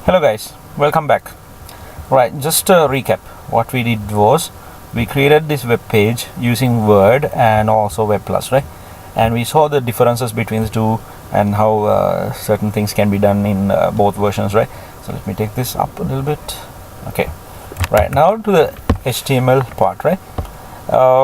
Hello guys, welcome back. Right, just to recap, what we did was we created this web page using Word and also Webplus, right? And we saw the differences between the two and how certain things can be done in both versions, right? So let me take this up a little bit. Okay, right, now to the HTML part, right?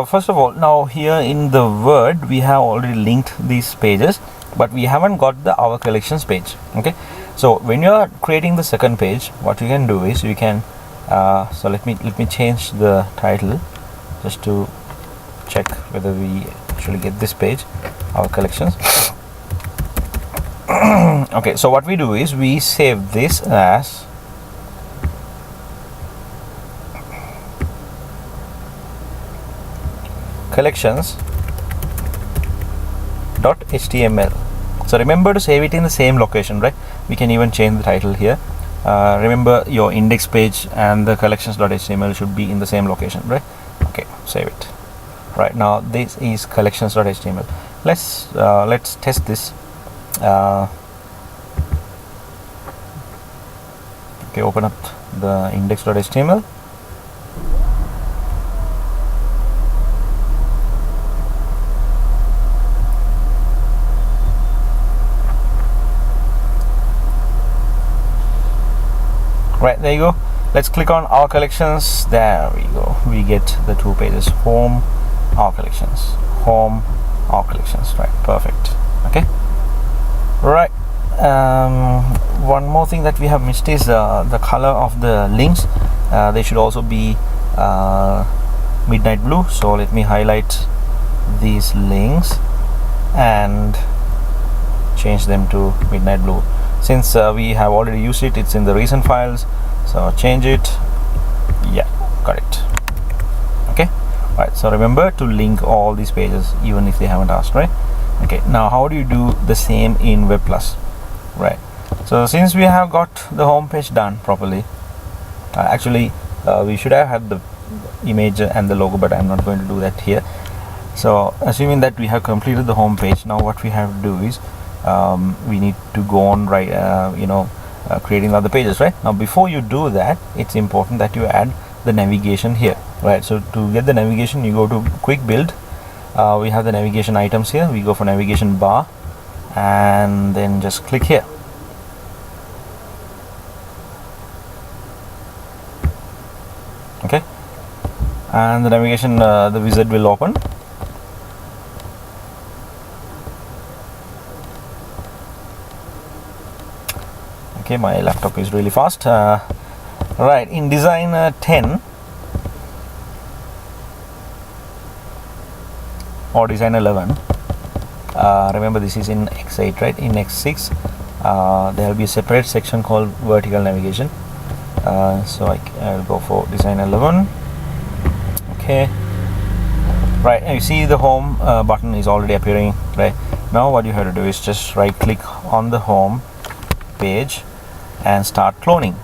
First of all, now here in the Word we have already linked these pages, but we haven't got the Our Collections page. Okay, so when you are creating the second page, what you can do is you can so let me change the title just to check whether we actually get this page, Our Collections. Okay, so what we do is we save this as collections.html. so remember to save it in the same location, right? We can even change the title here. Remember, your index page and the collections.html should be in the same location, right? Okay, save it. Right, now this is collections.html. Let's test this. Okay, open up the index.html. Right, there you go. Let's click on Our Collections. There we go. We get the two pages: Home, Our Collections, Home, Our Collections. Right, perfect. Okay, right. One more thing that we have missed is the color of the links. They should also be midnight blue. So let me highlight these links and change them to midnight blue. Since we have already used it, it's in the recent files, so change it. Yeah, got it. Okay, right, so remember to link all these pages even if they haven't asked, right? Okay, now how do you do the same in Webplus? Right, so since we have got the home page done properly, actually we should have had the image and the logo, but I'm not going to do that here. So assuming that we have completed the home page, now what we have to do is we need to go on, right, creating other pages, right? Now before you do that, it's important that you add the navigation here, right? So to get the navigation, you go to quick build. We have the navigation items here. We go for navigation bar and then just click here. Okay, and the navigation the wizard will open. Okay, my laptop is really fast. Right, in designer 10 or design 11, remember this is in X8, right? In X6 there will be a separate section called vertical navigation. So I'll go for design 11. Okay, right, and you see the home button is already appearing. Right, now what you have to do is just right click on the home page and start cloning.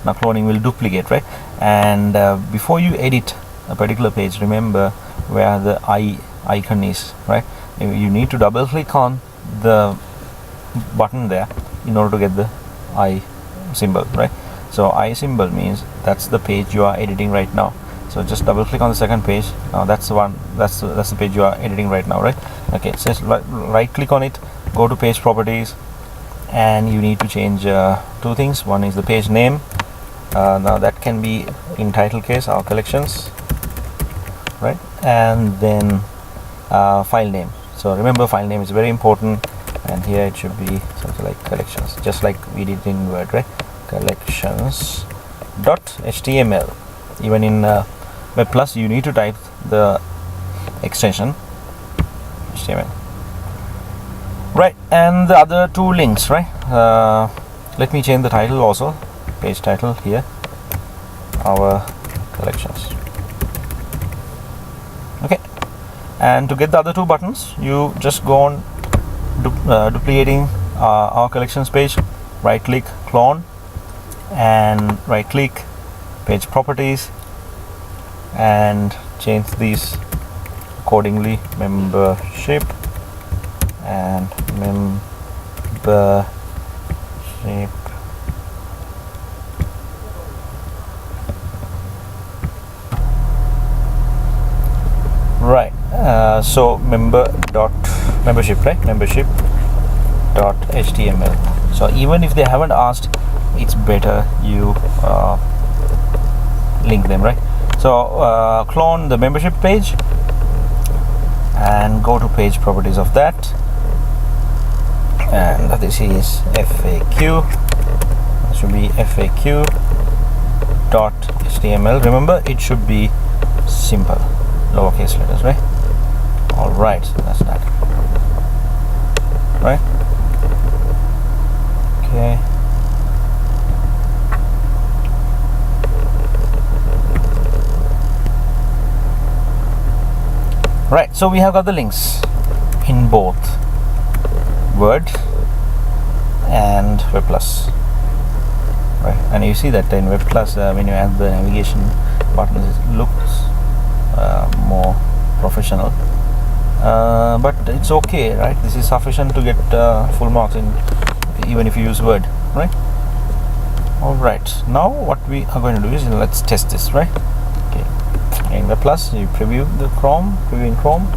Now cloning will duplicate, right? And before you edit a particular page, remember where the icon is, right? You need to double click on the button there in order to get the I symbol, right? So I symbol means that's the page you are editing right now. So just double click on the second page. Now that's the one, that's the page you are editing right now, right? Okay, so right click on it, go to page properties, and you need to change two things. One is the page name. Now that can be in title case Our Collections, right? And then file name. So remember, file name is very important, and here it should be something like collections, just like we did in Word, right? Collections.html. Even in Webplus you need to type the extension HTML. Right, and the other two links, right? Let me change the title also. Page title here, Our Collections. Okay, and to get the other two buttons, you just go on duplicating Our Collections page, right click, clone, and right click, page properties, and change these accordingly: membership and membership So membership, right? Membership.html. So even if they haven't asked, it's better you link them, right? So clone the membership page and go to page properties of that, and this is FAQ. It should be FAQ.html. remember, it should be simple, lowercase letters, right? All right, so that's that, right? Okay. Right, so we have got the links in both Word and Webplus, right? And you see that in Webplus, when you add the navigation buttons, it looks more professional, but it's okay, right? This is sufficient to get full marks in, even if you use Word, right? All right, now what we are going to do is, let's test this, right? Okay, in Webplus, you preview in Chrome,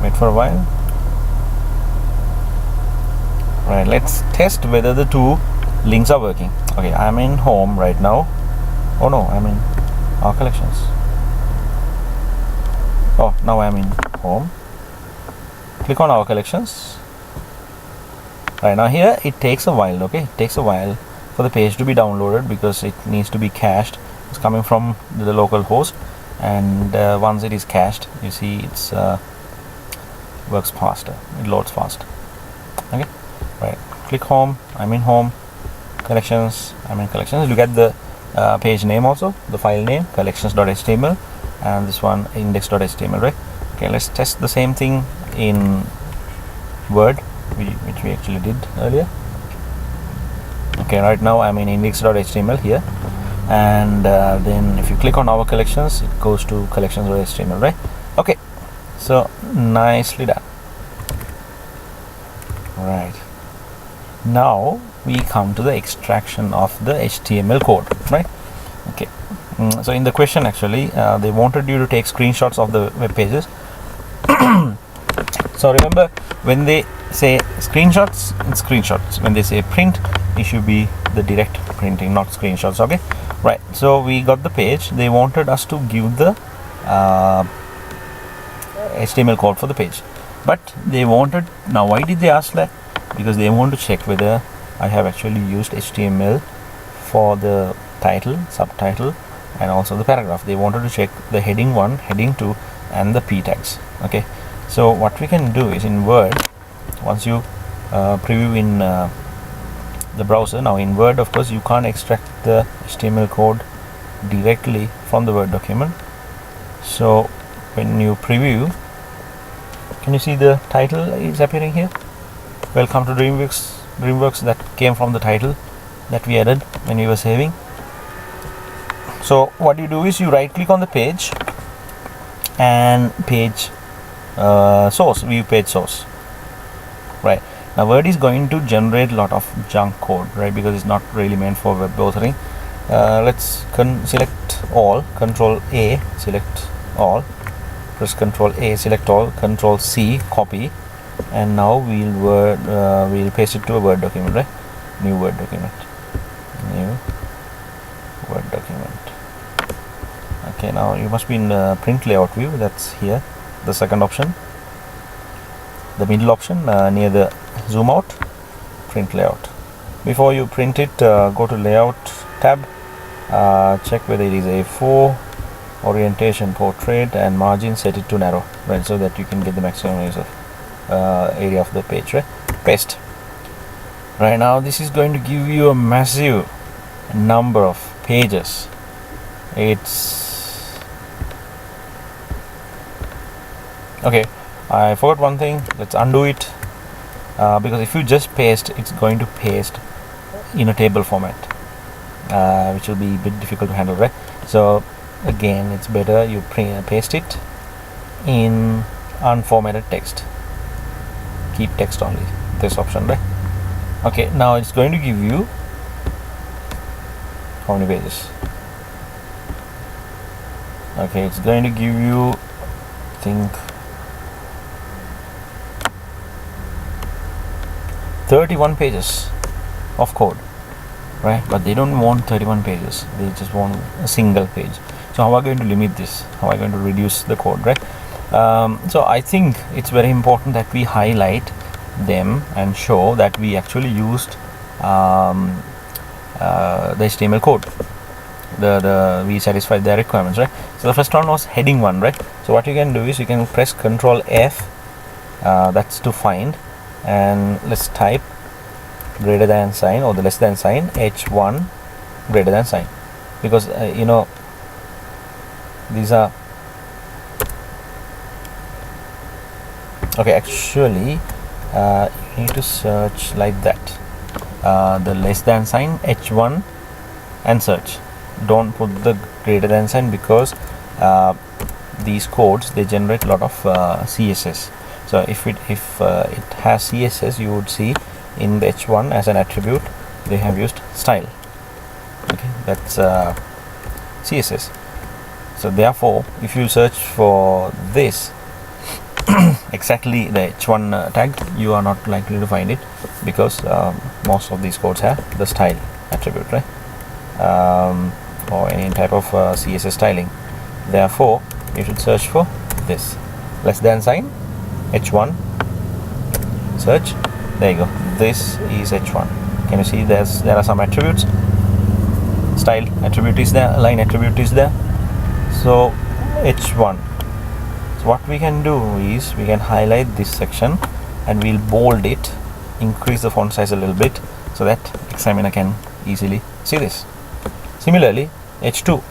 wait for a while. Right, let's test whether the two links are working. Okay, I'm in home right now. Oh no, I'm in our collections. Oh, now I'm in home. Click on our collections. Right, now here it takes a while, okay? It takes a while for the page to be downloaded because it needs to be cached. It's coming from the local host, and once it is cached, you see it's works faster, it loads fast. Okay, right, click home. I'm in home, collections, I'm in collections. Look at the page name also, the file name collections.html, and this one index.html, right? Okay, let's test the same thing in Word, which we actually did earlier. Okay, right now I'm in index.html here, and then if you click on our collections, it goes to collections.html, right? Okay, so nicely done. Right, now we come to the extraction of the HTML code, right? Okay, so in the question, actually they wanted you to take screenshots of the web pages. So remember, when they say screenshots, it's screenshots. When they say print, it should be the direct printing, not screenshots. Okay, right, so we got the page. They wanted us to give the HTML code for the page, but they wanted, now why did they ask that? Because they want to check whether I have actually used HTML for the title, subtitle, and also the paragraph. They wanted to check the heading 1, heading 2, and the p tags. Okay, so what we can do is, in Word, once you preview in the browser, now in Word, of course, you can't extract the HTML code directly from the Word document. So when you preview, can you see the title is appearing here? Welcome to DreamWorks, that came from the title that we added when we were saving. So what you do is, you right click on the page and page source, view page source. Right, now Word is going to generate a lot of junk code, right, because it's not really meant for web browsing. Let's select all, Control A, select all, press Control A, select all, Control C, copy, and now we'll paste it to a Word document, right? New Word document. Okay, now you must be in the print layout view. That's here, the second option, the middle option, near the zoom out, print layout. Before you print it, go to layout tab, check whether it is A4, orientation, portrait, and margin, set it to narrow, right, so that you can get the maximum use of area of the page, right? Paste. Right, now this is going to give you a massive number of pages. It's okay, I forgot one thing. Let's undo it, because if you just paste, it's going to paste in a table format, which will be a bit difficult to handle, right? So again, it's better you paste it in unformatted text. Keep text only, this option, right? Okay, now it's going to give you how many pages? Okay, it's going to give you, I think, 31 pages of code, right? But they don't want 31 pages, they just want a single page. So how are we going to limit this? How are we going to reduce the code, right? So I think it's very important that we highlight them and show that we actually used the HTML code. We satisfied their requirements, right? So the first one was heading 1, right? So what you can do is you can press Ctrl F, that's to find, and let's type greater than sign or the less than sign, H1 greater than sign, because these are okay. Actually, you need to search like that, the less than sign, H1, and search. Don't put the greater than sign, because these codes, they generate a lot of CSS. So if it has CSS, you would see in the H1 as an attribute they have used style. Okay, that's CSS. So therefore, if you search for this exactly the H1 tag, you are not likely to find it, because most of these codes have the style attribute, right? Or any type of CSS styling. Therefore, you should search for this less than sign, H1, search. There you go. This is H1. Can you see there are some attributes? Style attribute is there, line attribute is there. So H1. So what we can do is we can highlight this section and we'll bold it, increase the font size a little bit so that examiner can easily see this. Similarly, H2.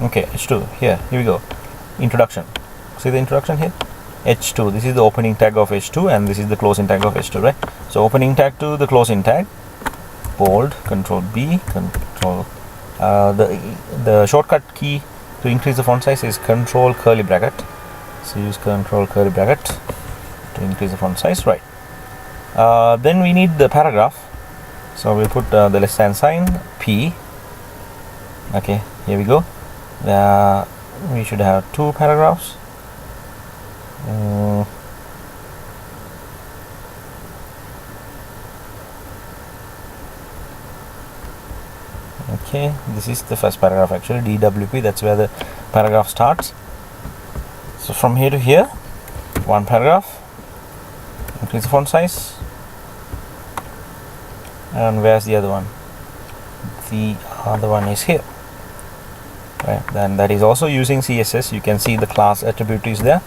Okay, H2 here we go. Introduction. See the introduction here? H2. This is the opening tag of H2 and this is the closing tag of H2, right? So opening tag to the closing tag, bold, Control B, Control. The shortcut key to increase the font size is Control curly bracket. So use Control curly bracket to increase the font size, right? Then we need the paragraph. So we'll put the less than sign, P. Okay, here we go. We should have 2 paragraphs. Okay, this is the first paragraph actually, DWP, that's where the paragraph starts. So from here to here, 1 paragraph, increase the font size. And where's the other one? The other one is here, right? Then that is also using CSS. You can see the class attribute is there.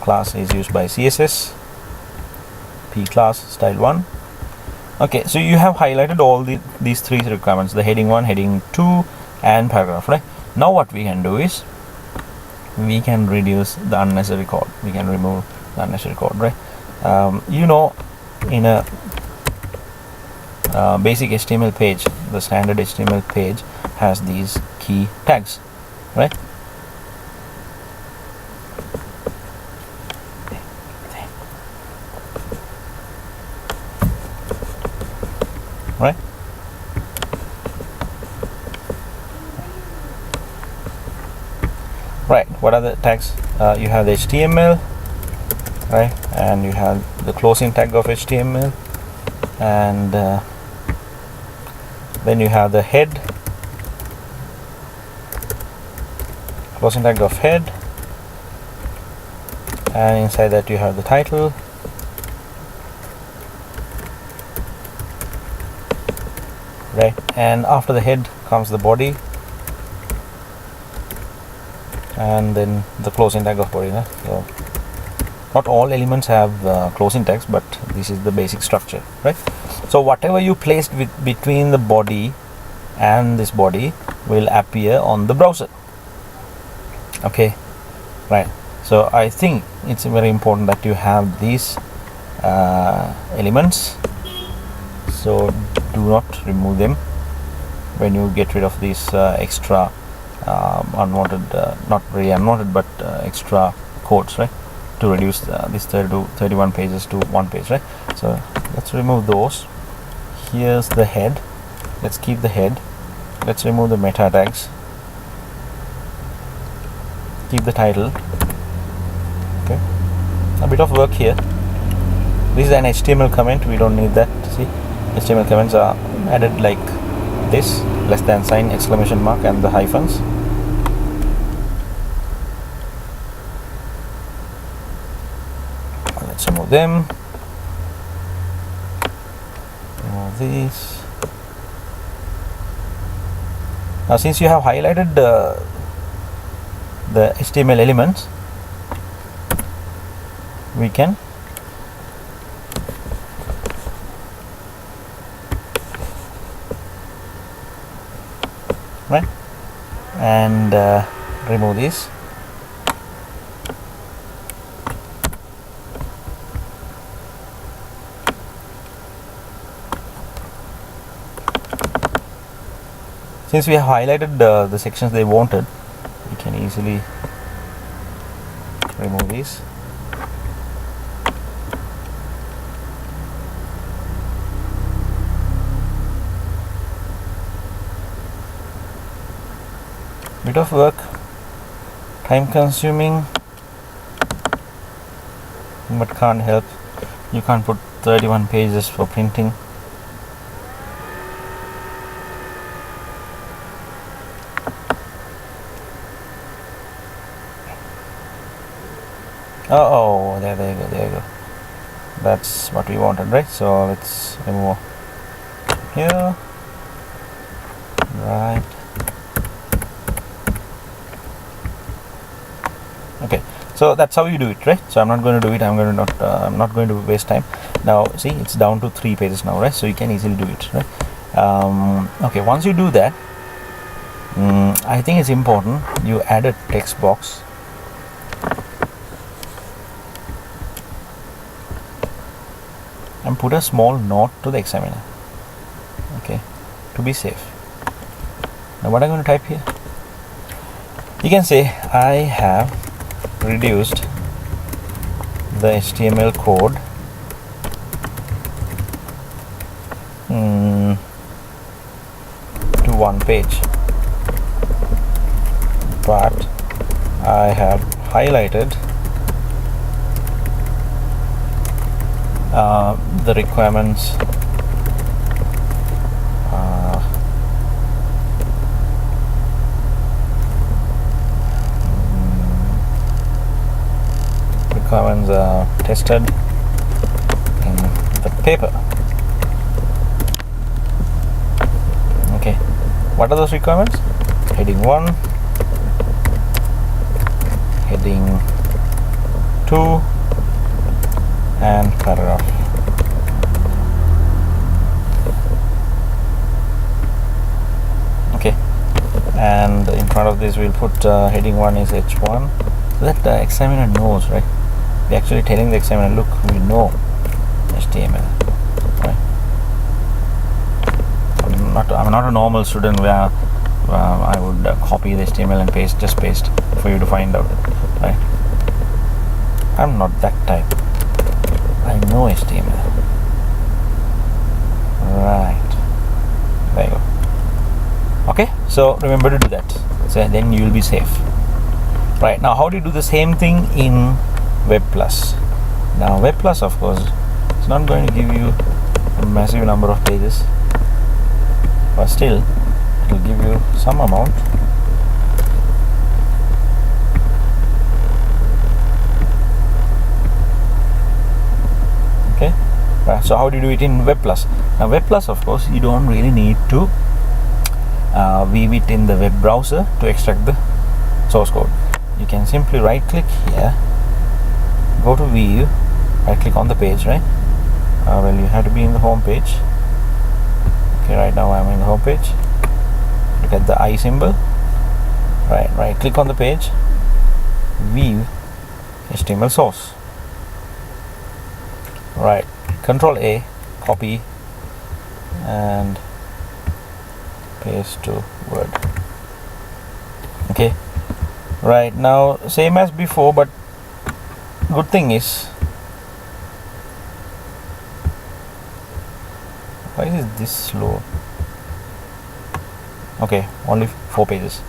Class is used by CSS, P class, style 1. Okay, so you have highlighted all these 3 requirements, the heading 1, heading 2 and paragraph, right? Now what we can do is we can reduce the unnecessary code, we can remove the unnecessary code, right? In a basic HTML page, the standard HTML page has these key tags, right? Right? Right, what are the tags? You have the HTML, right? And you have the closing tag of HTML, and then you have the head, closing tag of head, and inside that you have the title, right? And after the head comes the body, and then the closing tag of body, right? So not all elements have closing tags, but this is the basic structure, right? So whatever you placed between the body and this body will appear on the browser. Okay, right? So I think it's very important that you have these elements, so do not remove them when you get rid of these extra unwanted, not really unwanted, but extra codes, right? To reduce this 31 pages to 1 page, right? So let's remove those. Here's the head. Let's keep the head. Let's remove the meta tags. Keep the title. Okay, a bit of work here, This is an HTML comment, we don't need that. See, HTML comments are added like this, less than sign, exclamation mark, and the hyphens. Let's remove them. Remove these. Now since you have highlighted the HTML elements, we can right and remove these. Since we have highlighted the sections they wanted, we can easily remove these. Bit of work, time consuming, but can't help. You can't put 31 pages for printing. Oh, there you go. That's what we wanted, right? So let's remove here, right. Okay, so that's how you do it, right? So I'm not going to do it. I'm not going to waste time. Now see, it's down to 3 pages now, right? So you can easily do it, right? Okay, once you do that, I think it's important you add a text box. And put a small note to the examiner, okay, to be safe. Now what I'm going to type here, you can say I have reduced the HTML code to 1 page, but I have highlighted the requirements are tested in the paper. Okay, what are those requirements? Heading 1, heading 2, and paragraph. Okay, and in front of this we'll put heading 1 is H1, so that the examiner knows, right? We're actually telling the examiner, look, we know HTML, right? I'm not a normal student where I would copy the HTML and just paste for you to find out, right? I'm not that type. I know HTML. Right. There you go. Okay, so remember to do that. So then you will be safe. Right, now how do you do the same thing in Webplus? Now Webplus, of course, it's not going to give you a massive number of pages, but still it will give you some amount. Okay, right, so how do you do it in Webplus? Now Webplus, of course, you don't really need to weave it in the web browser to extract the source code. You can simply right click here, go to view, right click on the page, right? Well, you have to be in the home page. Okay, right now I'm in the home page. Look at the I symbol. Right click on the page, view HTML source. Right, Control A, copy and paste to Word. Okay, right now same as before, but good thing is, why is this slow? Okay, only 4 pages.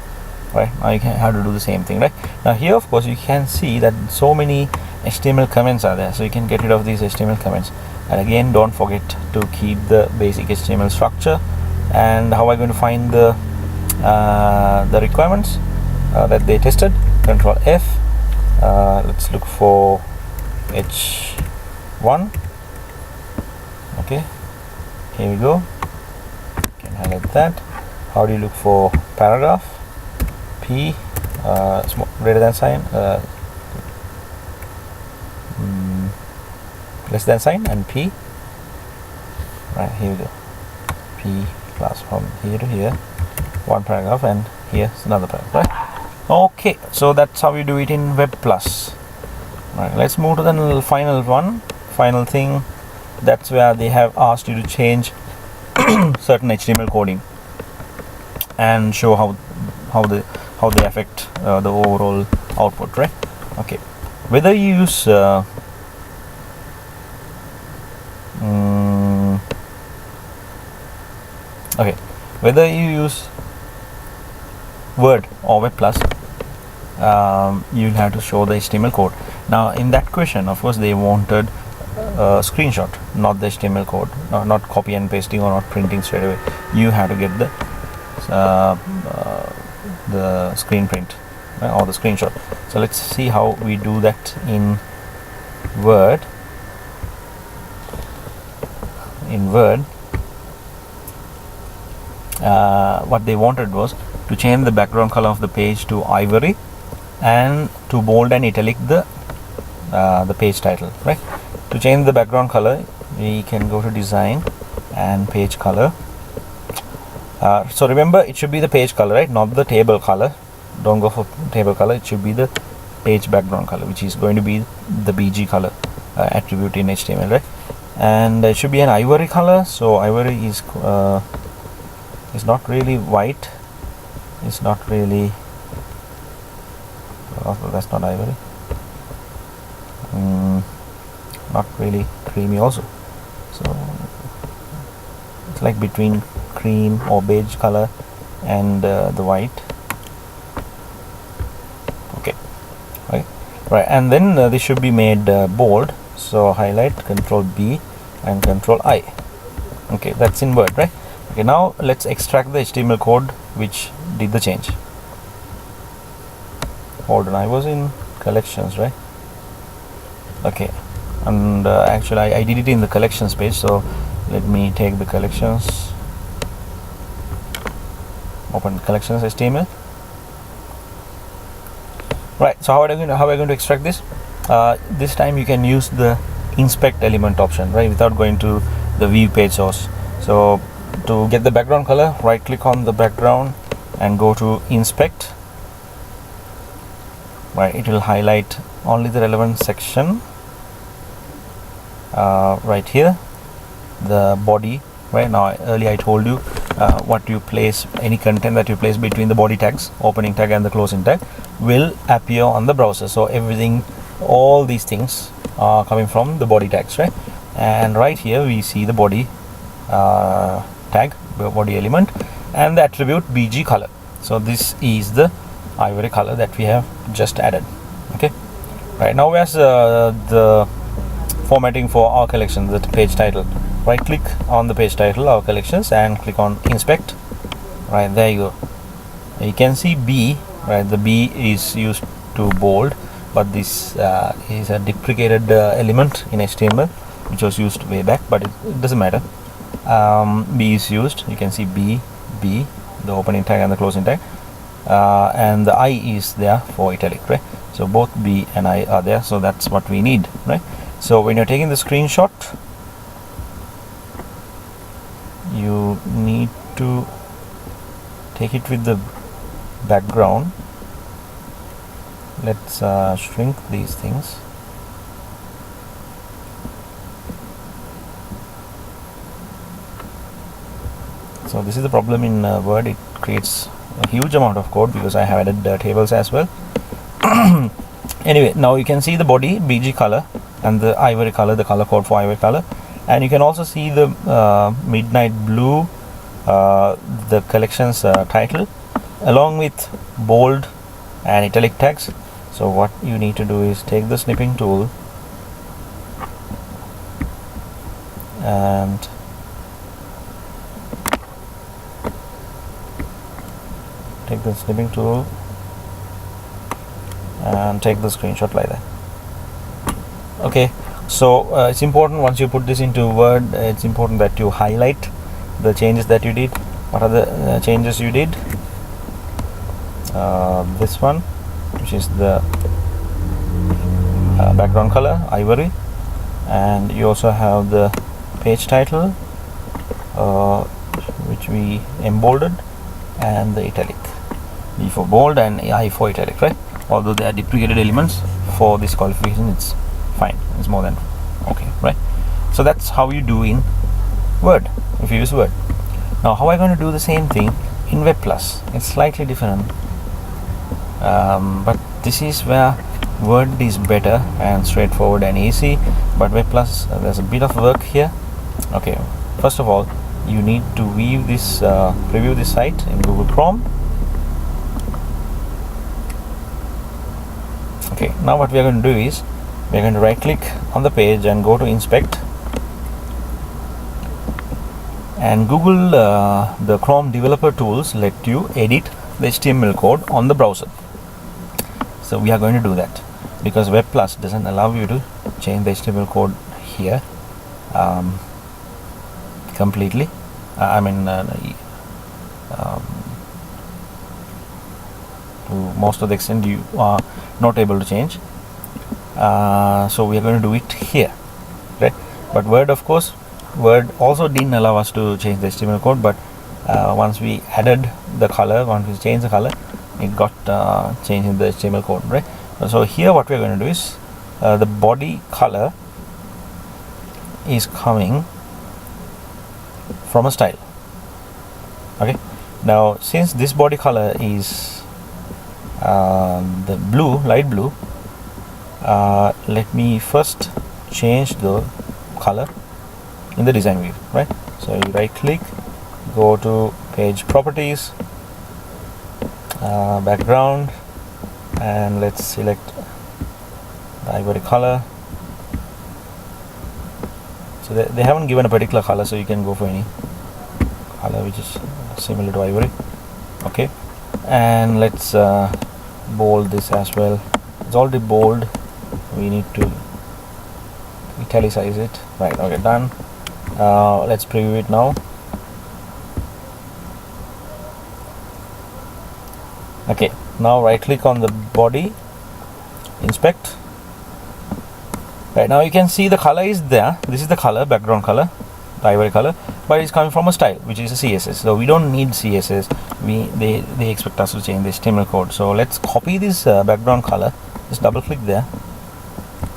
Right, now you can have to do the same thing, right? Now here, of course, you can see that so many HTML comments are there, so you can get rid of these HTML comments. And again, don't forget to keep the basic HTML structure. And how are you going to find the requirements that they tested? Control F. Let's look for H1. Okay, here we go. You can highlight that. How do you look for paragraph? P, greater than sign, less than sign, and P. Right, here we go. P plus from here to here, one paragraph, and here's another paragraph, right? Okay, so that's how you do it in Webplus. Right, let's move to the final thing. That's where they have asked you to change certain HTML coding and show how they affect the overall output, right? Okay, whether you use whether you use Word or Webplus, you'll have to show the HTML code. Now in that question, of course, they wanted a screenshot, not the HTML code, not copy and pasting or not printing straight away. You have to get the screen print or the screenshot. So let's see how we do that in Word. What they wanted was to change the background color of the page to ivory and to bold and italic the page title, right? To change the background color, we can go to design and page color. So remember, it should be the page color, right? Not the table color. Don't go for table color. It should be the page background color, which is going to be the BG color attribute in HTML, right? And it should be an ivory color. So ivory is not really white. It's not really. Oh, that's not ivory. Not really creamy also. So it's like between cream or beige color and the white. Okay, right, and then this should be made bold. So highlight, Control B and Control I. Okay, that's in Word, right? Okay, now let's extract the HTML code which did the change. Hold on, I was in collections, right? Okay, and actually I did it in the collections page, so let me take the collections, open collections HTML. Right, so how are we going to extract this? This time you can use the inspect element option, right, without going to the view page source. So to get the background color, right click on the background and go to inspect. Right, it will highlight only the relevant section. Right here, the body. Right now, earlier I told you what you place, any content that you place between the body tags, opening tag and the closing tag, will appear on the browser. So everything, all these things are coming from the body tags, right? And right here we see the body tag, body element, and the attribute BG color. So this is the ivory color that we have just added. Okay, right now where's the formatting for our collection, the page title? Right click on the page title, our collections, and click on inspect. Right, there you go. You can see B, right? The B is used to bold, but this is a deprecated element in HTML which was used way back, but it doesn't matter. B is used. You can see B, the opening tag and the closing tag, and the I is there for italic, right? So both B and I are there, so that's what we need, right? So when you're taking the screenshot, you need to take it with the background. Let's shrink these things. So this is the problem in Word. It creates a huge amount of code because I have added tables as well. Anyway, now you can see the body BG color and the ivory color, the color code for ivory color, and you can also see the midnight blue, the collections title, along with bold and italic tags. So what you need to do is take the snipping tool and take the screenshot like that. Okay, so it's important, once you put this into Word, it's important that you highlight the changes that you did. What are the changes you did? This one, which is the background color ivory, and you also have the page title, which we embolded, and the italic, B for bold and I for italic, right? Although they are deprecated elements, for this qualification it's fine, it's more than okay, right? So that's how you do in Word, if you use Word. Now how am I going to do the same thing in Webplus? It's slightly different, but this is where Word is better and straightforward and easy, but Webplus, there's a bit of work here. Okay, first of all, you need to view this, preview this site in Google Chrome. Okay, now what we are going to do is we are going to right click on the page and go to inspect, and Google the Chrome developer tools let you edit the HTML code on the browser. So we are going to do that because Webplus doesn't allow you to change the HTML code here completely. To most of the extent you are not able to change. So we are going to do it here, right? But Word, of course, Word also didn't allow us to change the HTML code, but once we added the color, once we changed the color, it got changed in the HTML code, right? So here what we are going to do is the body color is coming from a style. Okay, now since this body color is the blue, light blue, let me first change the color in the design view, right? So you right click, go to page properties, background, and let's select the ivory color. So they haven't given a particular color, so you can go for any color which is similar to ivory. Okay, and let's bold this as well. It's already bold, we need to italicize it, right? Okay, done. Let's preview it now. Okay, now right click on the body, inspect. Right, now you can see the color is there. This is the color, background color, the ivory color, but it's coming from a style which is a CSS. So we don't need CSS. They expect us to change the HTML code. So let's copy this background color. Just double click there,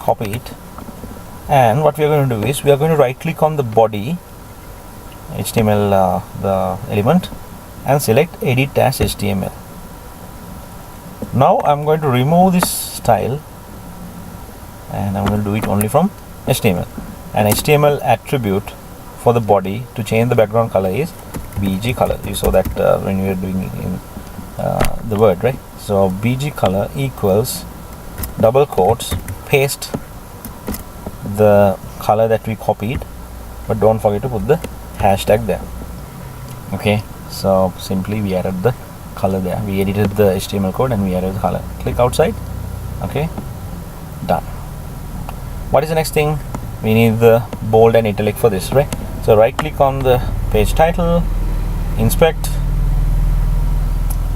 copy it, and what we are going to do is we are going to right click on the body HTML, the element, and select edit as HTML. Now I'm going to remove this style and I'm going to do it only from HTML. An HTML attribute for the body to change the background color is BG color. You saw that when we were doing it in the Word, right? So BG color equals double quotes, paste the color that we copied, but don't forget to put the hashtag there. Okay, so simply we added the color there. We edited the HTML code and we added the color. Click outside. Okay, done. What is the next thing? We need the bold and italic for this, right? So right click on the page title, inspect.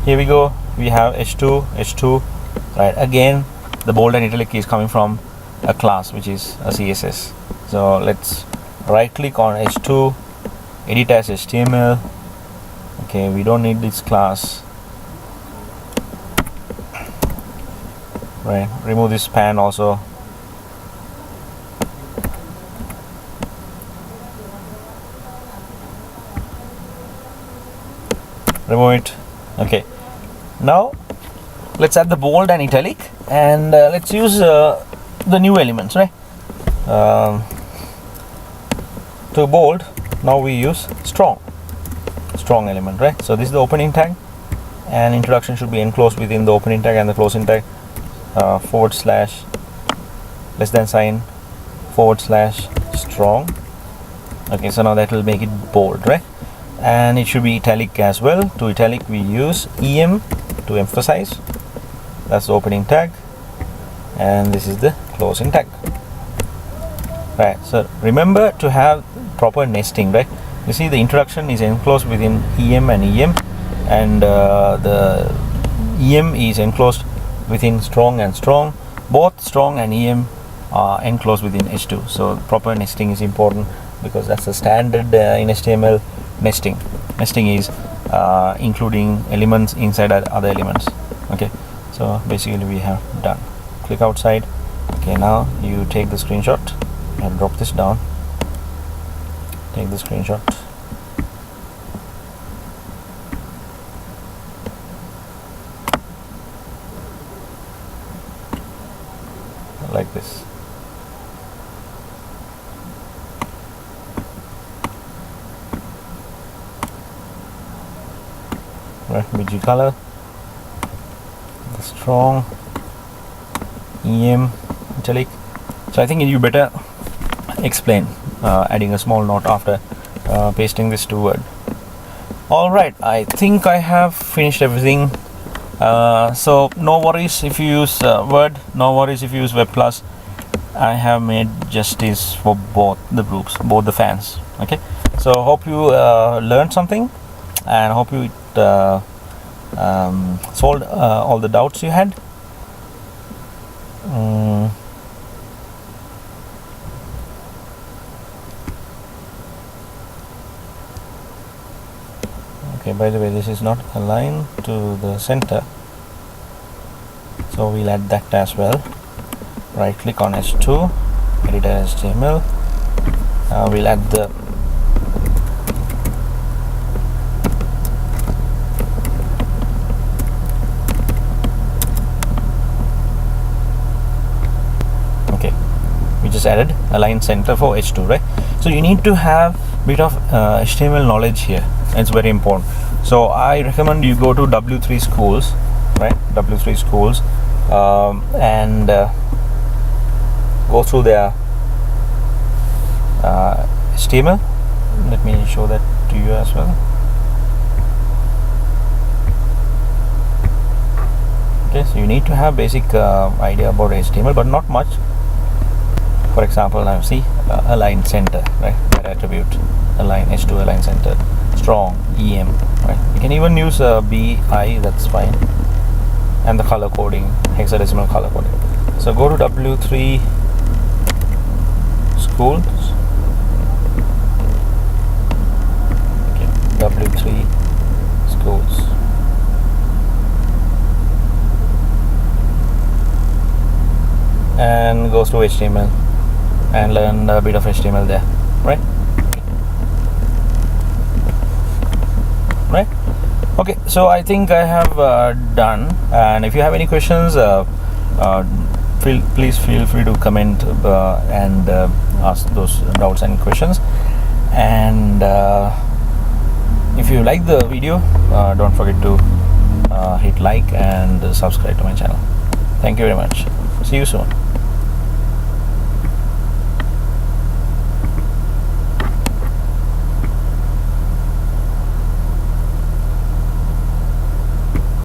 Here we go. We have H2, right? Again, the bold and italic is coming from a class which is a CSS. So let's right click on H2, edit as HTML. Okay, we don't need this class, right? Remove this span also. Remove it. Okay, now let's add the bold and italic, and let's use the new elements, right? To bold, now we use strong element, right? So this is the opening tag, and introduction should be enclosed within the opening tag, and the closing tag forward slash less than sign forward slash strong. Okay, so now that will make it bold, right? And it should be italic as well. To italic we use em to emphasize. That's the opening tag, and this is the closing tag, right? So remember to have proper nesting, right? You see the introduction is enclosed within em and and the em is enclosed within strong and strong. Both strong and em are enclosed within h2, so proper nesting is important, because that's the standard in HTML. Nesting is including elements inside other elements. Okay, so basically we have done. Click outside. Okay, now you take the screenshot and drop this down. Take the screenshot. Like this. Right, BG color, the strong, em, italic. So I think you better explain, adding a small note after pasting this to Word. Alright, I think I have finished everything. So no worries if you use Word, no worries if you use Webplus. I have made justice for both the groups, both the fans. Okay, so hope you learned something, and hope you solved all the doubts you had. Okay, by the way, this is not aligned to the center, so we'll add that as well. Right click on h2, edit as HTML. We'll add the just added align center for h2, right? So you need to have bit of HTML knowledge here. It's very important. So I recommend you go to W3 schools, right? W3 schools, and go through their HTML. Let me show that to you as well. Okay, so you need to have basic idea about HTML, but not much. For example, now see align center, right? That attribute align h2 align center, strong em, right? You can even use bi, that's fine, and the color coding, hexadecimal color coding. So go to W3 schools. Okay, W3 schools. And goes to HTML and learn a bit of HTML there, right? Right? Okay, so I think I have done, and if you have any questions, please feel free to comment and ask those doubts and questions. And if you like the video, don't forget to hit like and subscribe to my channel. Thank you very much. See you soon.